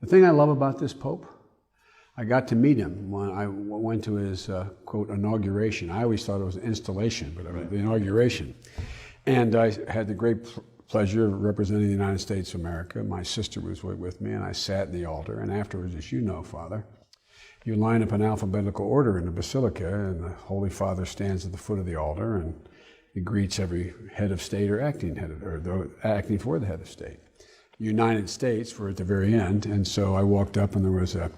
The thing I love about this Pope, I got to meet him when I went to his, quote, inauguration. I always thought it was an installation, but the inauguration. And I had the great pleasure of representing the United States of America. My sister was with me, and I sat in the altar. And afterwards, as you know, Father, you line up in alphabetical order in the Basilica, and the Holy Father stands at the foot of the altar, and he greets every head of state or acting for the head of state. United States were at the very end, and so I walked up, and there was a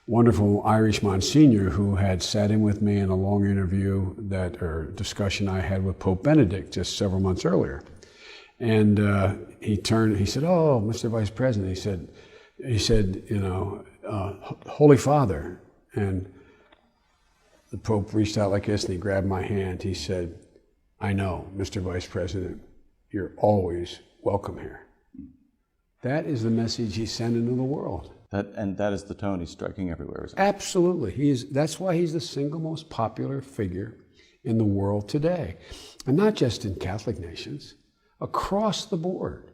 wonderful Irish Monsignor who had sat in with me in a long interview or discussion I had with Pope Benedict just several months earlier. And he said, "Oh, Mr. Vice President," he said, you know, "Holy Father." And the Pope reached out like this and he grabbed my hand. He said, "I know, Mr. Vice President, you're always welcome here." That is the message he's sending to the world. And that is the tone he's striking everywhere, isn't it? Absolutely. That's why he's the single most popular figure in the world today. And not just in Catholic nations, across the board.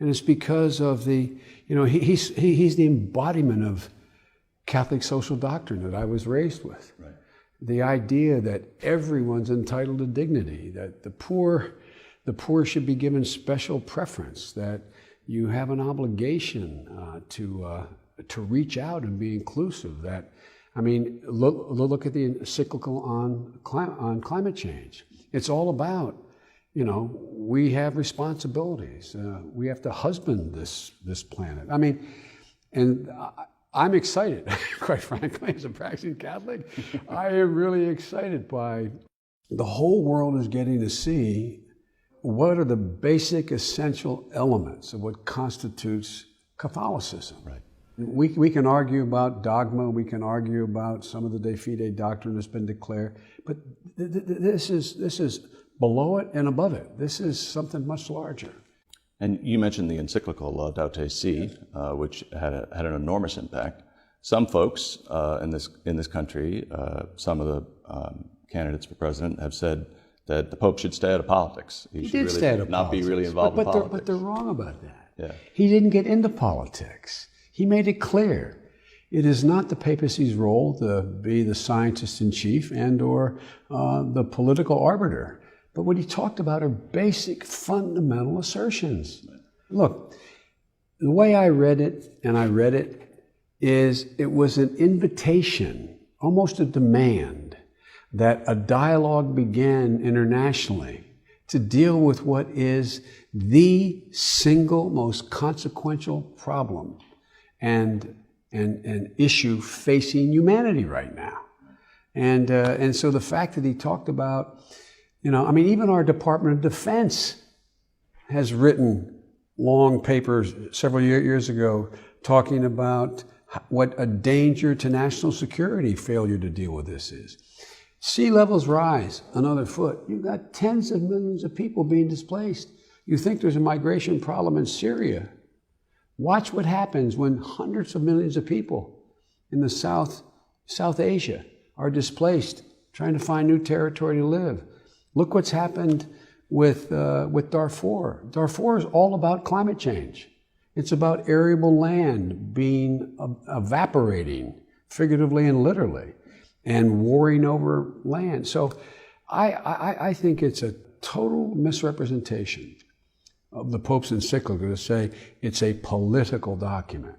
And it's because of he's the embodiment of Catholic social doctrine that I was raised with. Right. The idea that everyone's entitled to dignity, that the poor should be given special preference, that you have an obligation to reach out and be inclusive. Look at the encyclical on climate change. It's all about, we have responsibilities. We have to husband this planet. And I'm excited, quite frankly, as a practicing Catholic. I am really excited by the whole world is getting to see what are the basic essential elements of what constitutes Catholicism. Right. We can argue about dogma, we can argue about some of the de fide doctrine that's been declared, but this is below it and above it. This is something much larger. And you mentioned the encyclical Laudato Si, which had an enormous impact. Some folks in this country, some of the candidates for president have said that the Pope should stay out of politics. He should really not be really involved in politics. But they're wrong about that. Yeah. He didn't get into politics. He made it clear. It is not the papacy's role to be the scientist in chief or the political arbiter. But what he talked about are basic fundamental assertions. Look, the way I read it is it was an invitation, almost a demand, that a dialogue began internationally to deal with what is the single most consequential problem and issue facing humanity right now. And so the fact that he talked about, even our Department of Defense has written long papers several years ago talking about what a danger to national security failure to deal with this is. Sea levels rise another foot. You've got tens of millions of people being displaced. You think there's a migration problem in Syria. Watch what happens when hundreds of millions of people in the South Asia are displaced, trying to find new territory to live. Look what's happened with Darfur. Darfur is all about climate change. It's about arable land being evaporating, figuratively and literally, and warring over land. So I think it's a total misrepresentation of the Pope's encyclical to say it's a political document.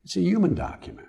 It's a human document.